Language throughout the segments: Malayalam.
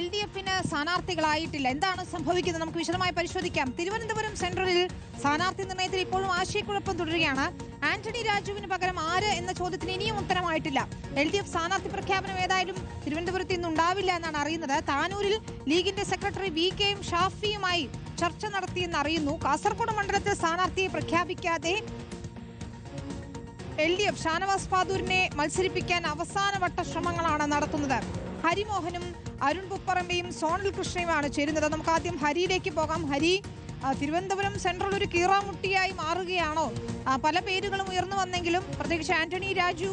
LDFിന് സ്ഥാനാർത്ഥികളായിട്ടില്ല. എന്താണ് സംഭവിക്കുന്നത്? നമുക്ക് വിശദമായി പരിശോധിക്കാം. തിരുവനന്തപുരം സെൻട്രലിൽ സ്ഥാനാർത്ഥി നിർണയത്തിൽ ഇപ്പോഴും ആശയക്കുഴപ്പം തുടരുകയാണ്. ആന്റണി രാജുവിന് പകരം ആര് എന്ന ചോദ്യത്തിന് ഇനിയും ഉത്തരമായിട്ടില്ല. LDF സ്ഥാനാർത്ഥി പ്രഖ്യാപനം ഏതായാലും തിരുവനന്തപുരത്ത് ഇന്ന് ഉണ്ടാവില്ല എന്നാണ് അറിയുന്നത്. താനൂരിൽ ലീഗിന്റെ സെക്രട്ടറി VK-യും ഷാഫിയുമായി ചർച്ച നടത്തിയെന്ന് അറിയുന്നു. കാസർഗോഡ് മണ്ഡലത്തിൽ സ്ഥാനാർത്ഥിയെ പ്രഖ്യാപിക്കാതെ LDF ഷാനവാസ് പാദൂരിനെ മത്സരിപ്പിക്കാൻ അവസാനവട്ട ശ്രമങ്ങളാണ് നടത്തുന്നത്. ഹരിമോഹനും അരുൺ പുപ്പറമ്പയും സോണൽ കൃഷ്ണയുമാണ് ചേരുന്നത്. നമുക്ക് ആദ്യം ഹരിയിലേക്ക് പോകാം. ഹരി, തിരുവനന്തപുരം സെൻട്രൽ ഒരു കീറാമുട്ടിയായി മാറുകയാണോ? പല പേരുകളും ഉയർന്നു വന്നെങ്കിലും, പ്രത്യേകിച്ച് ആന്റണി രാജു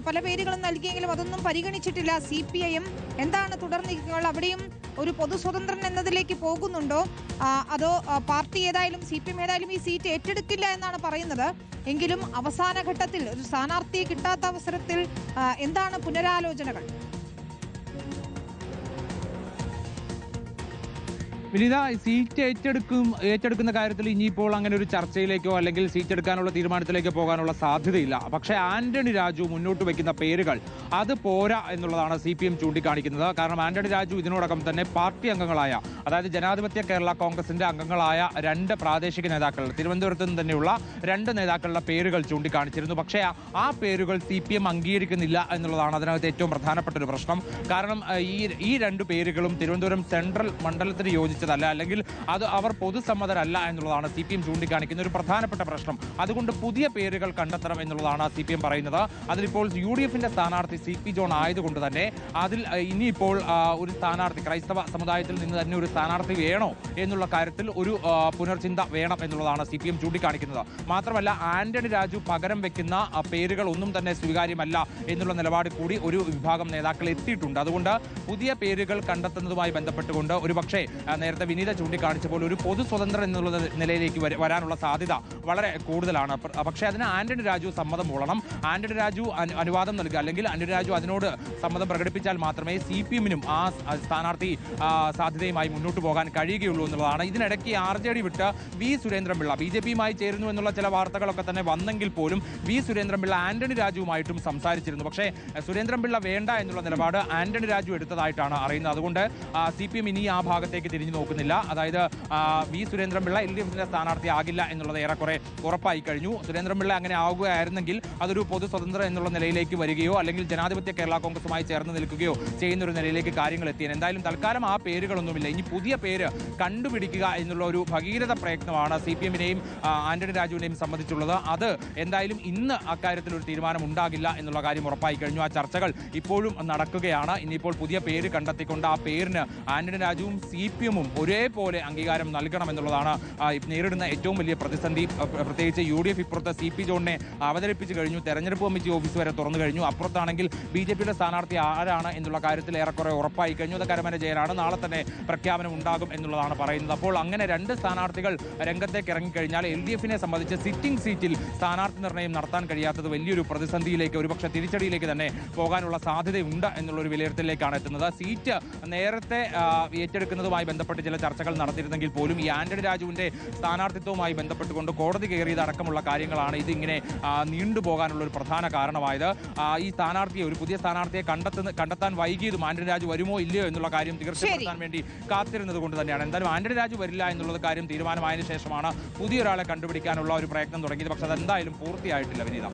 പല പേരുകളും നൽകിയെങ്കിലും അതൊന്നും പരിഗണിച്ചിട്ടില്ല CPIM. എന്താണ് തുടർ നീക്കങ്ങൾ? അവിടെയും ഒരു പൊതു സ്വതന്ത്രൻ എന്നതിലേക്ക് പോകുന്നുണ്ടോ? അതോ പാർട്ടി ഏതായാലും CPM ഏതായാലും ഈ സീറ്റ് ഏറ്റെടുക്കില്ല എന്നാണ് പറയുന്നത്. എങ്കിലും അവസാന ഘട്ടത്തിൽ ഒരു സ്ഥാനാർത്ഥിയെ കിട്ടാത്ത അവസരത്തിൽ എന്താണ് പുനരാലോചനകൾ? വിനീത, സീറ്റ് ഏറ്റെടുക്കുന്ന കാര്യത്തിൽ ഇനിയിപ്പോൾ അങ്ങനെ ഒരു ചർച്ചയിലേക്കോ അല്ലെങ്കിൽ സീറ്റ് എടുക്കാനുള്ള തീരുമാനത്തിലേക്കോ പോകാനുള്ള സാധ്യതയില്ല. പക്ഷേ ആന്റണി രാജു മുന്നോട്ട് വയ്ക്കുന്ന പേരുകൾ അത് പോരാ എന്നുള്ളതാണ് CPM ചൂണ്ടിക്കാണിക്കുന്നത്. കാരണം ആന്റണി രാജു ഇതിനോടകം തന്നെ പാർട്ടി അംഗങ്ങളായ, അതായത് ജനാധിപത്യ കേരള കോൺഗ്രസിന്റെ അംഗങ്ങളായ 2 പ്രാദേശിക നേതാക്കൾ, തിരുവനന്തപുരത്ത് നിന്ന് തന്നെയുള്ള 2 നേതാക്കളുടെ പേരുകൾ ചൂണ്ടിക്കാണിച്ചിരുന്നു. പക്ഷേ ആ പേരുകൾ CPM അംഗീകരിക്കുന്നില്ല എന്നുള്ളതാണ് അതിനകത്ത് ഏറ്റവും പ്രധാനപ്പെട്ട ഒരു പ്രശ്നം. കാരണം ഈ 2 പേരുകളും തിരുവനന്തപുരം സെൻട്രൽ മണ്ഡലത്തിന് യോജിച്ചതല്ല, അല്ലെങ്കിൽ അത് അവർ പൊതുസമ്മതരല്ല എന്നുള്ളതാണ് CPM ചൂണ്ടിക്കാണിക്കുന്ന ഒരു പ്രധാനപ്പെട്ട പ്രശ്നം. അതുകൊണ്ട് പുതിയ പേരുകൾ കണ്ടെത്തണം എന്നുള്ളതാണ് CPM പറയുന്നത്. അതിലിപ്പോൾ UDF-ന്റെ സ്ഥാനാർത്ഥി CP ജോൺ ആയതുകൊണ്ട് തന്നെ അതിൽ ഇനിയിപ്പോൾ ഒരു സ്ഥാനാർത്ഥി, ക്രൈസ്തവ സമുദായത്തിൽ നിന്ന് തന്നെ ഒരു സ്ഥാനാർത്ഥി വേണോ എന്നുള്ള കാര്യത്തിൽ ഒരു പുനർചിന്ത വേണം എന്നുള്ളതാണ് CPM ചൂണ്ടിക്കാണിക്കുന്നത്. മാത്രമല്ല ആന്റണി രാജു പകരം വെക്കുന്ന പേരുകൾ ഒന്നും തന്നെ സ്വീകാര്യമല്ല എന്നുള്ള നിലപാട് കൂടി ഒരു വിഭാഗം നേതാക്കൾ എത്തിയിട്ടുണ്ട്. അതുകൊണ്ട് പുതിയ പേരുകൾ കണ്ടെത്തുന്നതുമായി ബന്ധപ്പെട്ടുകൊണ്ട് ഒരുപക്ഷെ നേരത്തെ വിനീത ചൂണ്ടിക്കാണിച്ച പോലെ ഒരു പൊതു സ്വതന്ത്രൻ എന്നുള്ള നിലയിലേക്ക് വരാനുള്ള സാധ്യത വളരെ കൂടുതലാണ്. പക്ഷേ അതിന് ആന്റണി രാജു സമ്മതം മൂളണം. ആന്റണി രാജു അനുവാദം നൽകുക, അല്ലെങ്കിൽ ആന്റണി രാജു അതിനോട് സമ്മതം പ്രകടിപ്പിച്ചാൽ മാത്രമേ CPM-നും ആ സ്ഥാനാർത്ഥി സാധ്യതയുമായി മുന്നോട്ട് പോകാൻ കഴിയുകയുള്ളൂ എന്നുള്ളതാണ്. ഇതിനിടയ്ക്ക് RJD വിട്ട് സുരേന്ദ്രൻപിള്ള BJP-യുമായി ചേരുന്നു എന്നുള്ള ചില വാർത്തകളൊക്കെ തന്നെ വന്നെങ്കിൽ പോലും സുരേന്ദ്രൻപിള്ള ആന്റണി രാജുവുമായിട്ടും സംസാരിച്ചിരുന്നു. പക്ഷേ സുരേന്ദ്രൻപിള്ള വേണ്ട എന്നുള്ള നിലപാട് ആന്റണി രാജു എടുത്തതായിട്ടാണ് അറിയുന്നത്. അതുകൊണ്ട് CPM ഇനി ആ ഭാഗത്തേക്ക് തിരിഞ്ഞു നോക്കുന്നില്ല. അതായത് സുരേന്ദ്രൻപിള്ള LDF-ന്റെ സ്ഥാനാർത്ഥി ആകില്ല എന്നുള്ളത് ഏറെക്കുറെ ഉറപ്പായി കഴിഞ്ഞു. സുരേന്ദ്രൻപിള്ള അങ്ങനെ ആവുകയായിരുന്നെങ്കിൽ അതൊരു പൊതു സ്വതന്ത്രം എന്നുള്ള നിലയിലേക്ക് വരികയോ അല്ലെങ്കിൽ ജനാധിപത്യ കേരള കോൺഗ്രസുമായി ചേർന്ന് നിൽക്കുകയോ ചെയ്യുന്ന ഒരു നിലയിലേക്ക് കാര്യങ്ങൾ എത്തിയാണ്. എന്തായാലും തൽക്കാലം ആ പേരുകളൊന്നുമില്ല. ഇനി പുതിയ പേര് കണ്ടുപിടിക്കുക എന്നുള്ള ഒരു ഭഗീരഥ പ്രയത്നമാണ് CPM-നെയും ആന്റണി രാജുവിനെയും സംബന്ധിച്ചുള്ളത്. അത് എന്തായാലും ഇന്ന് അക്കാര്യത്തിൽ ഒരു തീരുമാനം ഉണ്ടാകില്ല എന്നുള്ള കാര്യം ഉറപ്പായി കഴിഞ്ഞു. ആ ചർച്ചകൾ ഇപ്പോഴും നടക്കുകയാണ്. ഇനിയിപ്പോൾ പുതിയ പേര് കണ്ടെത്തിക്കൊണ്ട് ആ പേരിന് ആന്റണി രാജുവും CPM-ഉം ഒരേപോലെ അംഗീകാരം നൽകണം എന്നുള്ളതാണ് നേരിടുന്ന ഏറ്റവും വലിയ പ്രതിസന്ധി. പ്രത്യേകിച്ച് UDF ഇപ്പുറത്ത് CP ജോണിനെ അവതരിപ്പിച്ചു കഴിഞ്ഞു. തെരഞ്ഞെടുപ്പ് കമ്മിറ്റി ഓഫീസ് വരെ തുറന്നു കഴിഞ്ഞു. അപ്പുറത്താണെങ്കിൽ BJP-യുടെ സ്ഥാനാർത്ഥി ആരാണ് എന്നുള്ള കാര്യത്തിൽ ഏറെക്കുറെ ഉറപ്പായി കഴിഞ്ഞു. അത് കരമന ജയനാണ്. നാളെ തന്നെ പ്രഖ്യാപനം ഉണ്ടാകും എന്നുള്ളതാണ് പറയുന്നത്. അപ്പോൾ അങ്ങനെ 2 സ്ഥാനാർത്ഥികൾ രംഗത്തേക്ക് ഇറങ്ങിക്കഴിഞ്ഞാൽ LDF-നെ സംബന്ധിച്ച് സിറ്റിംഗ് സീറ്റിൽ സ്ഥാനാർത്ഥി നിർണ്ണയം നടത്താൻ കഴിയാത്തത് വലിയൊരു പ്രതിസന്ധിയിലേക്ക്, ഒരുപക്ഷെ തിരിച്ചടിയിലേക്ക് തന്നെ പോകാനുള്ള സാധ്യതയുണ്ട് എന്നുള്ളൊരു വിലയിരുത്തലിലേക്കാണ് എത്തുന്നത്. സീറ്റ് നേരത്തെ ഏറ്റെടുക്കുന്നതുമായി ബന്ധപ്പെട്ട് ചില ചർച്ചകൾ നടത്തിയിരുന്നെങ്കിൽ പോലും ഈ ആന്റണി രാജുവിന്റെ സ്ഥാനാർത്ഥിത്വവുമായി ബന്ധപ്പെട്ടുകൊണ്ട് കോടതി കയറിയതടക്കമുള്ള കാര്യങ്ങളാണ് ഇതിങ്ങനെ നീണ്ടുപോകാനുള്ള ഒരു പ്രധാന കാരണമായത്. ഈ സ്ഥാനാർത്ഥിയെ, ഒരു പുതിയ സ്ഥാനാർത്ഥിയെ കണ്ടെത്താൻ വൈകിയതും ആന്റണി രാജു വരുമോ ഇല്ലയോ എന്നുള്ള കാര്യം തീർച്ചപ്പെടുത്താൻ വേണ്ടി കാത്തിരുന്നത് കൊണ്ട് തന്നെയാണ്. എന്തായാലും ആന്റണി രാജു വരില്ല എന്നുള്ളത് കാര്യം തീരുമാനമായതിനു ശേഷമാണ് പുതിയൊരാളെ കണ്ടുപിടിക്കാനുള്ള ഒരു പ്രയത്നം തുടങ്ങിയത്. പക്ഷെ അതെന്തായാലും പൂർത്തിയായിട്ടില്ല വിനീത.